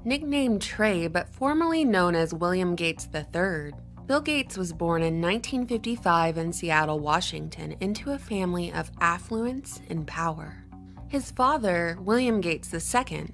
Nicknamed Trey, but formerly known as William Gates III, Bill Gates was born in 1955 in Seattle, Washington, into a family of affluence and power. His father, William Gates II,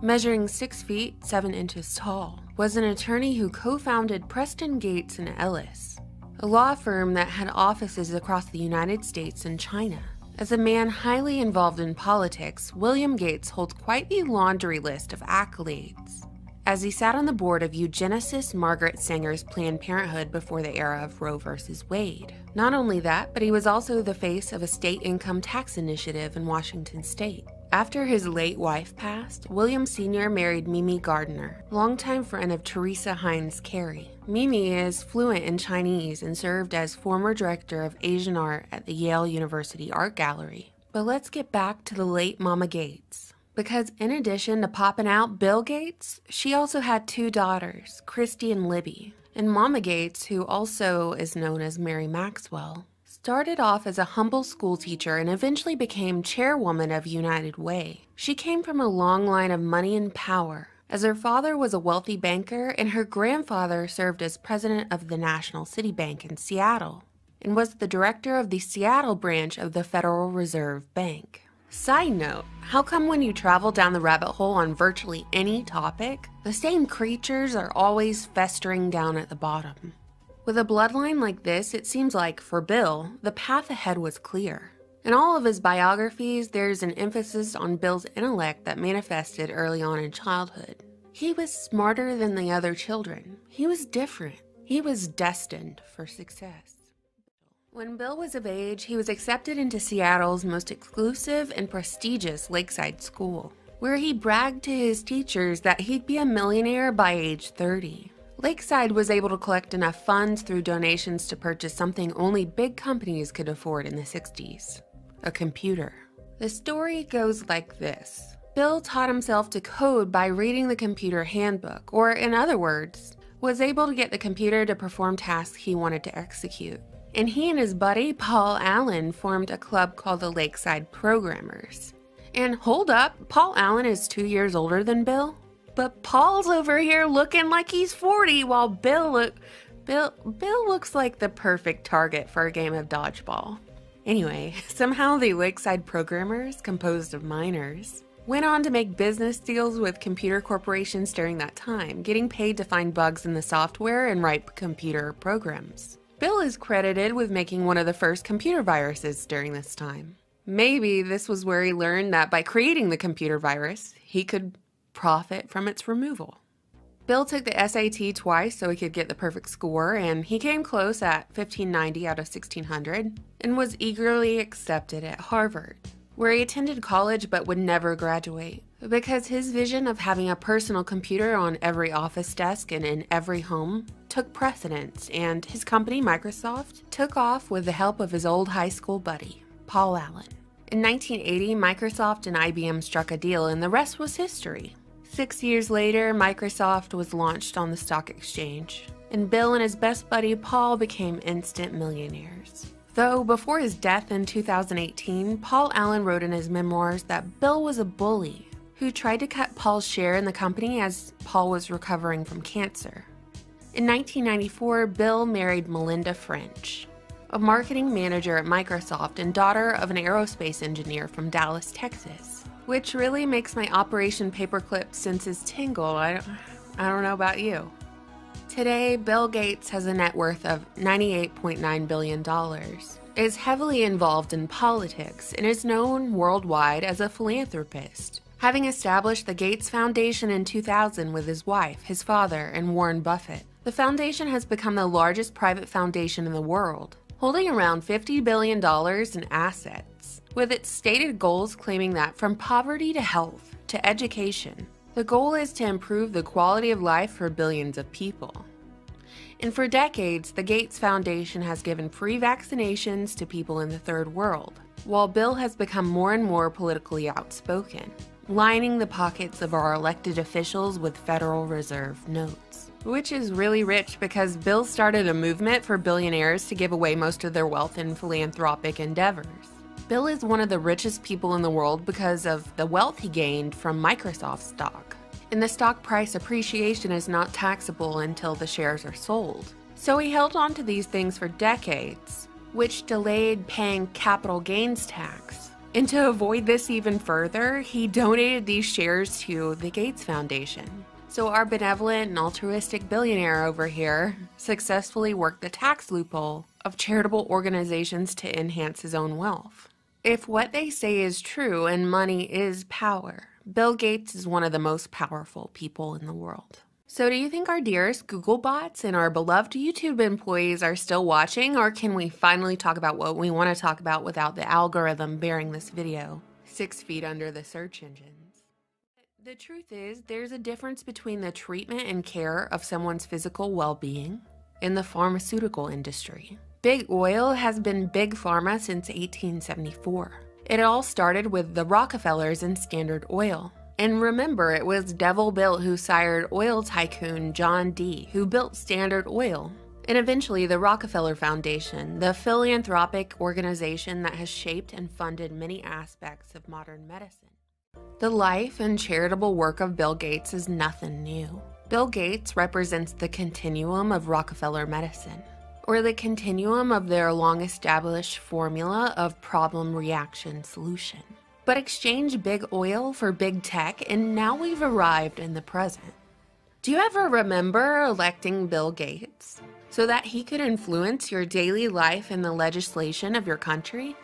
measuring 6 feet 7 inches tall, was an attorney who co-founded Preston Gates and Ellis, a law firm that had offices across the United States and China. As a man highly involved in politics, William Gates holds quite the laundry list of accolades, as he sat on the board of eugenicist Margaret Sanger's Planned Parenthood before the era of Roe v. Wade. Not only that, but he was also the face of a state income tax initiative in Washington state. After his late wife passed, William Sr. married Mimi Gardner, longtime friend of Teresa Heinz Kerry. Mimi is fluent in Chinese and served as former director of Asian art at the Yale University Art Gallery. But let's get back to the late Mama Gates. Because in addition to popping out Bill Gates, she also had 2 daughters, Christy and Libby. And Mama Gates, who also is known as Mary Maxwell, started off as a humble schoolteacher and eventually became chairwoman of United Way. She came from a long line of money and power, as her father was a wealthy banker and her grandfather served as president of the National City Bank in Seattle and was the director of the Seattle branch of the Federal Reserve Bank. Side note, how come when you travel down the rabbit hole on virtually any topic, the same creatures are always festering down at the bottom? With a bloodline like this, it seems like, for Bill, the path ahead was clear. In all of his biographies, there's an emphasis on Bill's intellect that manifested early on in childhood. He was smarter than the other children. He was different. He was destined for success. When Bill was of age, he was accepted into Seattle's most exclusive and prestigious Lakeside School, where he bragged to his teachers that he'd be a millionaire by age 30. Lakeside was able to collect enough funds through donations to purchase something only big companies could afford in the 60s, a computer. The story goes like this. Bill taught himself to code by reading the computer handbook, or in other words, was able to get the computer to perform tasks he wanted to execute. And he and his buddy, Paul Allen, formed a club called the Lakeside Programmers. And hold up, Paul Allen is 2 years older than Bill? But Paul's over here looking like he's 40, while Bill looks like the perfect target for a game of dodgeball. Anyway, somehow the Lakeside Programmers, composed of minors, went on to make business deals with computer corporations during that time, getting paid to find bugs in the software and write computer programs. Bill is credited with making one of the first computer viruses during this time. Maybe this was where he learned that by creating the computer virus, he could profit from its removal. Bill took the SAT twice so he could get the perfect score, and he came close at 1590 out of 1600 and was eagerly accepted at Harvard, where he attended college but would never graduate because his vision of having a personal computer on every office desk and in every home took precedence, and his company, Microsoft, took off with the help of his old high school buddy, Paul Allen. In 1980, Microsoft and IBM struck a deal, and the rest was history. 6 years later, Microsoft was launched on the stock exchange, and Bill and his best buddy Paul became instant millionaires. Though before his death in 2018, Paul Allen wrote in his memoirs that Bill was a bully who tried to cut Paul's share in the company as Paul was recovering from cancer. In 1994, Bill married Melinda French, a marketing manager at Microsoft and daughter of an aerospace engineer from Dallas, Texas. Which really makes my Operation Paperclip senses tingle. I don't know about you. Today, Bill Gates has a net worth of $98.9 billion, is heavily involved in politics, and is known worldwide as a philanthropist, having established the Gates Foundation in 2000 with his wife, his father, and Warren Buffett. The foundation has become the largest private foundation in the world, holding around $50 billion in assets, with its stated goals claiming that from poverty to health to education, the goal is to improve the quality of life for billions of people. And for decades, the Gates Foundation has given free vaccinations to people in the third world, while Bill has become more and more politically outspoken, lining the pockets of our elected officials with Federal Reserve notes. Which is really rich because Bill started a movement for billionaires to give away most of their wealth in philanthropic endeavors. Bill is one of the richest people in the world because of the wealth he gained from Microsoft stock. and the stock price appreciation is not taxable until the shares are sold. So he held on to these things for decades, which delayed paying capital gains tax. And to avoid this even further, he donated these shares to the Gates Foundation. So our benevolent and altruistic billionaire over here successfully worked the tax loophole of charitable organizations to enhance his own wealth. If what they say is true and money is power, Bill Gates is one of the most powerful people in the world. So do you think our dearest Google bots and our beloved YouTube employees are still watching, or can we finally talk about what we want to talk about without the algorithm bearing this video 6 feet under the search engines? The truth is, there's a difference between the treatment and care of someone's physical well-being and the pharmaceutical industry. Big Oil has been Big Pharma since 1874. It all started with the Rockefellers and Standard Oil. And remember, it was Devil Bill who sired oil tycoon John D., who built Standard Oil. And eventually the Rockefeller Foundation, the philanthropic organization that has shaped and funded many aspects of modern medicine. The life and charitable work of Bill Gates is nothing new. Bill Gates represents the continuum of Rockefeller medicine, or the continuum of their long-established formula of problem-reaction-solution. But exchange big oil for big tech, and now we've arrived in the present. Do you ever remember electing Bill Gates so that he could influence your daily life and the legislation of your country?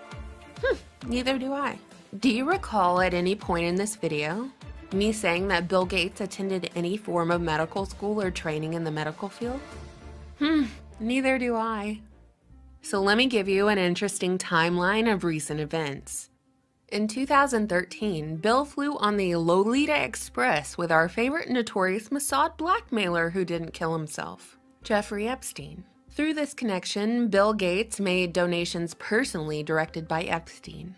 Neither do I. Do you recall at any point in this video me saying that Bill Gates attended any form of medical school or training in the medical field? Neither do I. So let me give you an interesting timeline of recent events. In 2013, Bill flew on the Lolita Express with our favorite notorious Mossad blackmailer who didn't kill himself, Jeffrey Epstein. Through this connection, Bill Gates made donations personally directed by Epstein.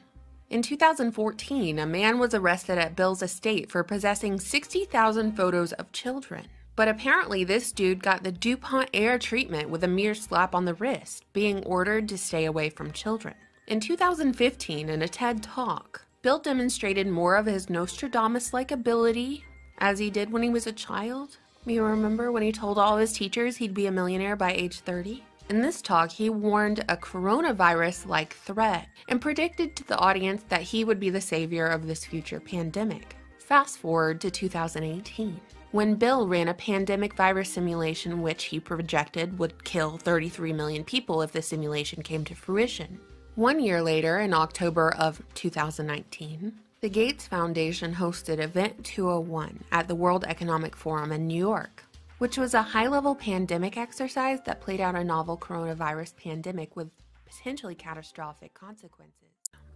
In 2014, a man was arrested at Bill's estate for possessing 60,000 photos of children. But apparently this dude got the DuPont Air treatment with a mere slap on the wrist, being ordered to stay away from children. In 2015, in a TED Talk, Bill demonstrated more of his Nostradamus-like ability as he did when he was a child. You remember when he told all his teachers he'd be a millionaire by age 30? In this talk, he warned a coronavirus-like threat and predicted to the audience that he would be the savior of this future pandemic. Fast forward to 2018, when Bill ran a pandemic virus simulation which he projected would kill 33 million people if the simulation came to fruition. 1 year later, in October of 2019, the Gates Foundation hosted Event 201 at the World Economic Forum in New York, which was a high-level pandemic exercise that played out a novel coronavirus pandemic with potentially catastrophic consequences.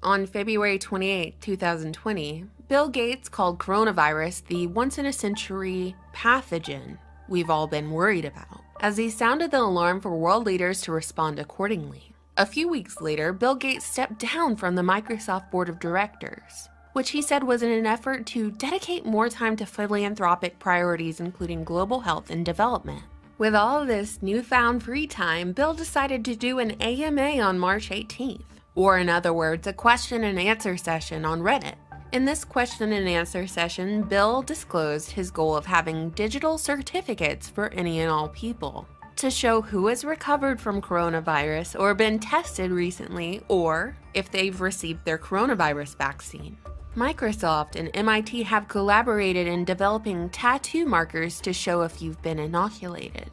On February 28, 2020, Bill Gates called coronavirus the once-in-a-century pathogen we've all been worried about, as he sounded the alarm for world leaders to respond accordingly. A few weeks later, Bill Gates stepped down from the Microsoft Board of Directors, which he said was in an effort to dedicate more time to philanthropic priorities including global health and development. With all this newfound free time, Bill decided to do an AMA on March 18th, or in other words, a question and answer session on Reddit. In this question and answer session, Bill disclosed his goal of having digital certificates for any and all people to show who has recovered from coronavirus or been tested recently, or if they've received their coronavirus vaccine. Microsoft and MIT have collaborated in developing tattoo markers to show if you've been inoculated.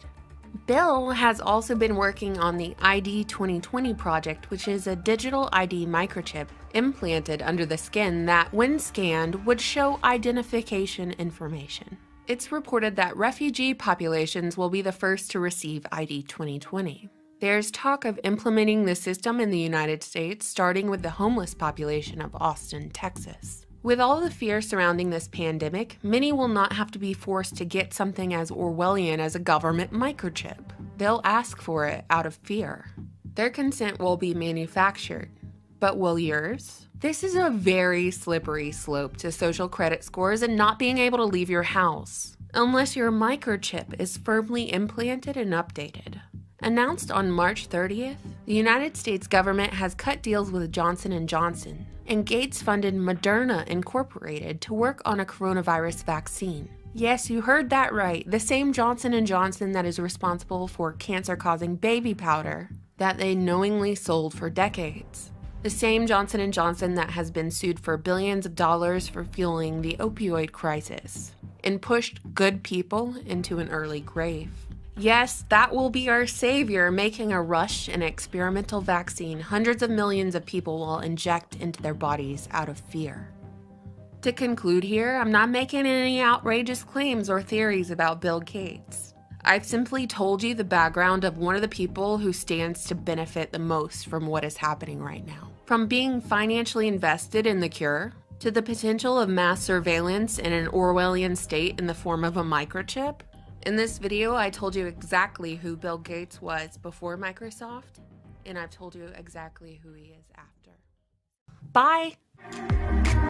Bill has also been working on the ID 2020 project, which is a digital ID microchip implanted under the skin that, when scanned, would show identification information. It's reported that refugee populations will be the first to receive ID 2020. There's talk of implementing the system in the United States, starting with the homeless population of Austin, Texas. With all the fear surrounding this pandemic, many will not have to be forced to get something as Orwellian as a government microchip. They'll ask for it out of fear. Their consent will be manufactured. But will yours? This is a very slippery slope to social credit scores and not being able to leave your house, unless your microchip is firmly implanted and updated. Announced on March 30th, the United States government has cut deals with Johnson & Johnson, and Gates funded Moderna Incorporated to work on a coronavirus vaccine. Yes, you heard that right. The same Johnson & Johnson that is responsible for cancer-causing baby powder that they knowingly sold for decades. The same Johnson & Johnson that has been sued for billions of dollars for fueling the opioid crisis and pushed good people into an early grave. Yes, that will be our savior, making a rush and experimental vaccine hundreds of millions of people will inject into their bodies out of fear. To conclude here, I'm not making any outrageous claims or theories about Bill Gates. I've simply told you the background of one of the people who stands to benefit the most from what is happening right now. From being financially invested in the cure, to the potential of mass surveillance in an Orwellian state in the form of a microchip. In this video, I told you exactly who Bill Gates was before Microsoft, and I've told you exactly who he is after. Bye!